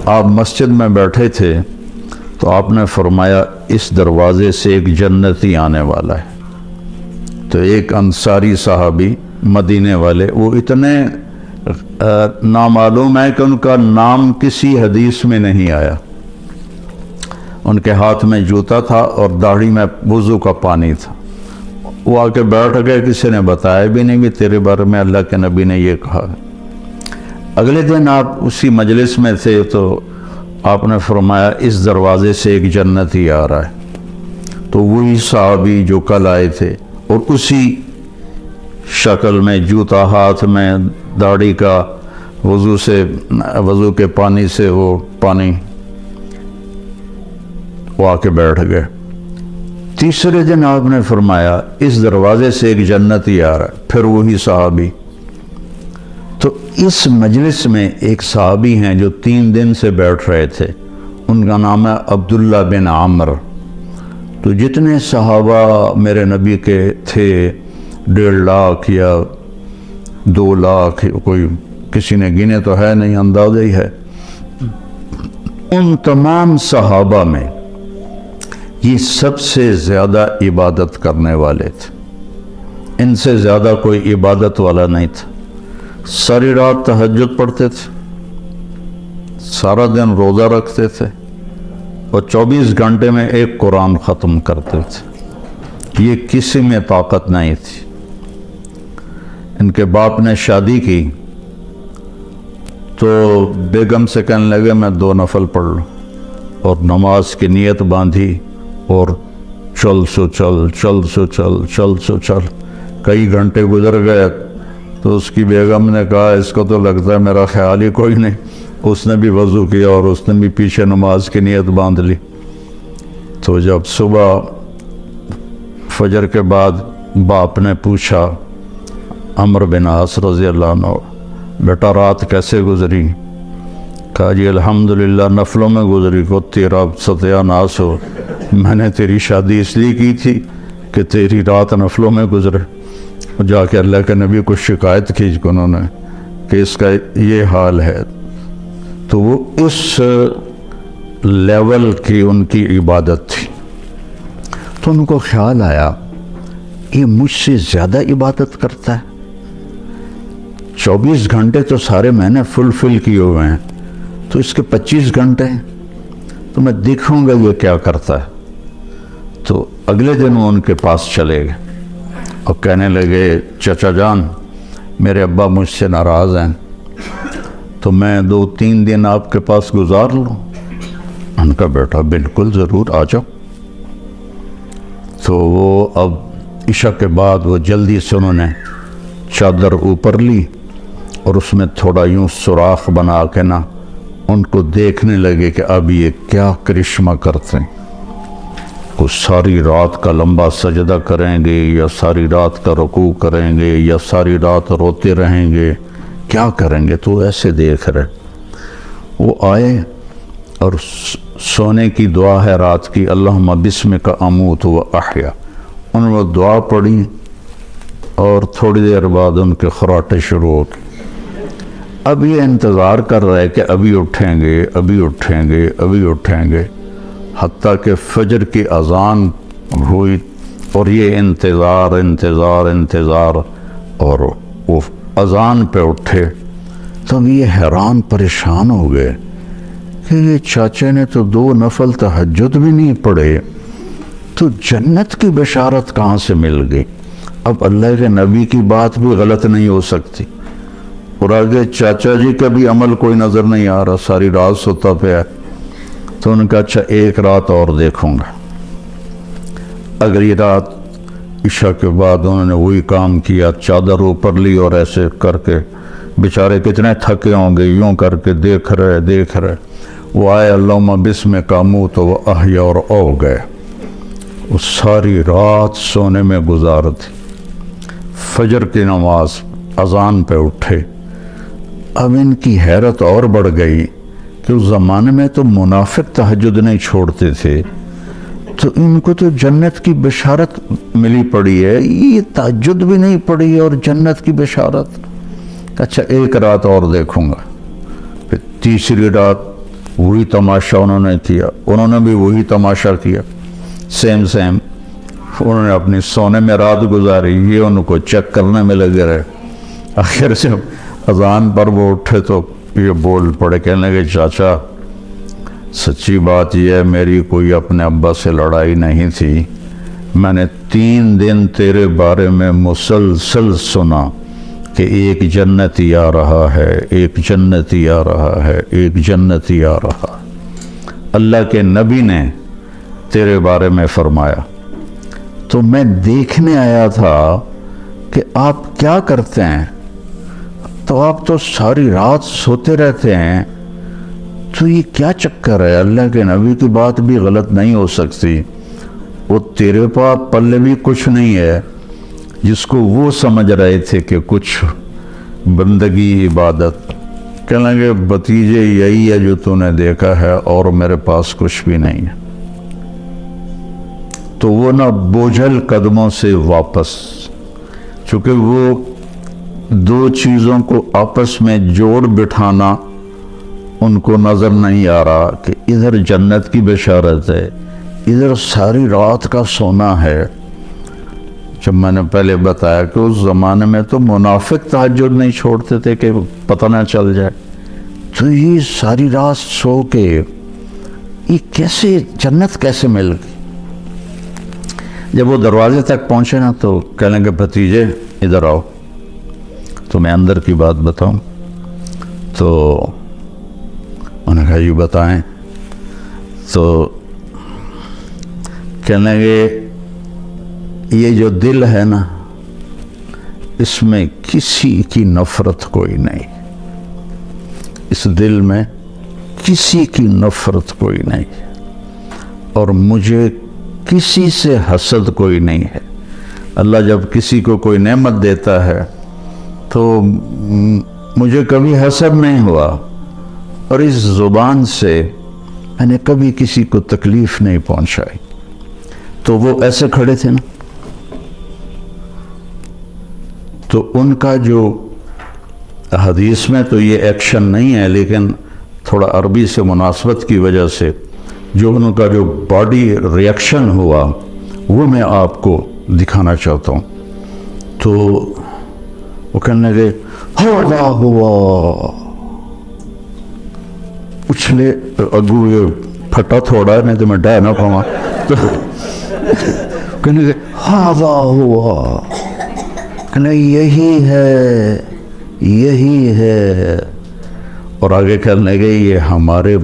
آپ مسجد میں بیٹھے تھے تو آپ نے فرمایا اس دروازے سے ایک جنتی آنے والا ہے. تو ایک انصاری صحابی مدینے والے، وہ اتنے نامعلوم ہے کہ ان کا نام کسی حدیث میں نہیں آیا. ان کے ہاتھ میں جوتا تھا اور داڑھی میں وضو کا پانی تھا. وہ آ کے بیٹھ گئے، کسی نے بتایا بھی نہیں کہ تیرے بارے میں اللہ کے نبی نے یہ کہا. اگلے دن آپ اسی مجلس میں تھے تو آپ نے فرمایا اس دروازے سے ایک جنتی آ رہا ہے. تو وہی صحابی جو کل آئے تھے اور اسی شکل میں، جوتا ہاتھ میں، داڑھی کا وضو کے پانی سے وہ آ کے بیٹھ گئے. تیسرے دن آپ نے فرمایا اس دروازے سے ایک جنتی آ رہا ہے، پھر وہی صحابی. تو اس مجلس میں ایک صحابی ہیں جو 3 دن سے بیٹھ رہے تھے، ان کا نام ہے عبداللہ بن عامر. تو جتنے صحابہ میرے نبی کے تھے 1.5 لاکھ یا 2 لاکھ، کوئی کسی نے گنے تو ہے نہیں، اندازہ ہی ہے. ان تمام صحابہ میں یہ سب سے زیادہ عبادت کرنے والے تھے. ان سے زیادہ کوئی عبادت والا نہیں تھا. ساری رات تہجد پڑھتے تھے، سارا دن روزہ رکھتے تھے اور 24 گھنٹے میں ایک قرآن ختم کرتے تھے. یہ کسی میں طاقت نہیں تھی. ان کے باپ نے شادی کی تو بیگم سے کہنے لگے میں 2 نفل پڑھ لوں، اور نماز کی نیت باندھی اور چل سو چل کئی گھنٹے گزر گئے. تو اس کی بیگم نے کہا اس کو تو لگتا ہے میرا خیال ہی کوئی نہیں. اس نے بھی وضو کیا اور اس نے بھی پیچھے نماز کی نیت باندھ لی. تو جب صبح فجر کے بعد باپ نے پوچھا عمرو بن عاص رضی اللہ عنہ، بیٹا رات کیسے گزری؟ کہا جی الحمدللہ نفلوں میں گزری. کو تیرا ستیہ ناس ہو، میں نے تیری شادی اس لیے کی تھی کہ تیری رات نفلوں میں گزرے. جا کے اللہ کے نبی کو شکایت کی انہوں نے کہ اس کا یہ حال ہے. تو وہ اس لیول کی ان کی عبادت تھی. تو ان کو خیال آیا یہ مجھ سے زیادہ عبادت کرتا ہے. 24 گھنٹے تو سارے میں نے فل کیے ہوئے ہیں، تو اس کے 25 گھنٹے ہیں، تو میں دیکھوں گا یہ کیا کرتا ہے. تو اگلے دن وہ ان کے پاس چلے گئے اور کہنے لگے چچا جان میرے ابا مجھ سے ناراض ہیں، تو میں 2-3 دن آپ کے پاس گزار لوں؟ ان کا بیٹا بالکل ضرور آ جاؤ. تو وہ اب عشاء کے بعد وہ جلدی سے انہوں نے چادر اوپر لی اور اس میں تھوڑا یوں سوراخ بنا کے نا ان کو دیکھنے لگے کہ اب یہ کیا کرشمہ کرتے ہیں. کچھ ساری رات کا لمبا سجدہ کریں گے یا ساری رات کا رکوع کریں گے یا ساری رات روتے رہیں گے، کیا کریں گے؟ تو ایسے دیکھ رہے. وہ آئے اور سونے کی دعا ہے رات کی، اللہم بسمک اموت و احیا. انہوں نے دعا پڑھی اور تھوڑی دیر بعد ان کے خراٹے شروع ہو گئے. اب یہ انتظار کر رہے کہ ابھی اٹھیں گے ابھی اٹھیں گے ابھی اٹھیں گے، حتیٰ کہ فجر کی اذان ہوئی اور یہ انتظار اور وہ اذان پہ اٹھے. تب یہ حیران پریشان ہو گئے کہ یہ چاچے نے تو 2 نفل تہجد بھی نہیں پڑھے، تو جنت کی بشارت کہاں سے مل گئی؟ اب اللہ کے نبی کی بات بھی غلط نہیں ہو سکتی. اور آگے چاچا جی کا بھی عمل کوئی نظر نہیں آ رہا، ساری رات سوتا پہ ہے. تو ان کا اچھا ایک رات اور دیکھوں گا. اگلی رات عشاء کے بعد انہوں نے وہی کام کیا، چادر اوپر لی اور ایسے کر کے بیچارے کتنے تھکے ہوں گے، یوں کر کے دیکھ رہے. وہ آئے اللہم بسمک اموت و احیا اور او گئے. وہ ساری رات سونے میں گزار دی. فجر کی نماز اذان پہ اٹھے. اب ان کی حیرت اور بڑھ گئی کہ اس زمانے میں تو منافق تہجد نہیں چھوڑتے تھے، تو ان کو تو جنت کی بشارت ملی پڑی ہے، یہ تہجد بھی نہیں پڑی اور جنت کی بشارت. اچھا ایک رات اور دیکھوں گا. پھر تیسری رات وہی تماشا انہوں نے کیا، انہوں نے بھی وہی تماشا کیا، سیم انہوں نے اپنی سونے میں رات گزاری، یہ ان کو چیک کرنے میں لگے رہے۔ آخر سے اذان پر وہ اٹھے تو یہ بول پڑے، کہنے لگے چاچا سچی بات یہ ہے میری کوئی اپنے ابا سے لڑائی نہیں تھی، میں نے 3 دن تیرے بارے میں مسلسل سنا کہ ایک جنتی آ رہا ہے، ایک جنتی آ رہا ہے، ایک جنتی آ رہا ہے۔ اللہ کے نبی نے تیرے بارے میں فرمایا، تو میں دیکھنے آیا تھا کہ آپ کیا کرتے ہیں، تو آپ تو ساری رات سوتے رہتے ہیں، تو یہ کیا چکر ہے؟ اللہ کے نبی کی بات بھی غلط نہیں ہو سکتی، وہ تیرے پاس پلے بھی کچھ نہیں ہے، جس کو وہ سمجھ رہے تھے کہ کچھ بندگی عبادت۔ کہنے لگے بھتیجے یہی ہے جو تو نے دیکھا ہے، اور میرے پاس کچھ بھی نہیں ہے۔ تو وہ نہ بوجھل قدموں سے واپس، چونکہ وہ 2 چیزوں کو آپس میں جوڑ بٹھانا ان کو نظر نہیں آ رہا کہ ادھر جنت کی بشارت ہے، ادھر ساری رات کا سونا ہے۔ جب میں نے پہلے بتایا کہ اس زمانے میں تو منافق تہجد نہیں چھوڑتے تھے کہ پتہ نہ چل جائے، تو یہ ساری رات سو کے یہ کیسے جنت کیسے مل گئی؟ جب وہ دروازے تک پہنچے نا تو کہنے لگے بھتیجے ادھر آؤ، تو میں اندر کی بات بتاؤں۔ تو انہوں نے کہا یہ بتائیں۔ تو کہنے لگے یہ جو دل ہے نا، اس میں کسی کی نفرت کوئی نہیں، اس دل میں کسی کی نفرت کوئی نہیں، اور مجھے کسی سے حسد کوئی نہیں ہے۔ اللہ جب کسی کو کوئی نعمت دیتا ہے تو مجھے کبھی حسد نہیں ہوا، اور اس زبان سے میں نے کبھی کسی کو تکلیف نہیں پہنچائی۔ تو وہ ایسے کھڑے تھے نا، تو ان کا جو حدیث میں تو یہ ایکشن نہیں ہے، لیکن تھوڑا عربی سے مناسبت کی وجہ سے جو ان کا جو باڈی ریاکشن ہوا وہ میں آپ کو دکھانا چاہتا ہوں۔ تو وہ کہنے لگے ہوا ہوا، اچھلے اگو یہ پھٹا تھوڑا ہے نہیں تو میں ڈہ نہ پاؤں، تو کہنے لگے ہوا ہوا، کہنے یہی ہے یہی ہے، اور آگے کہنے لگے یہ ہمارے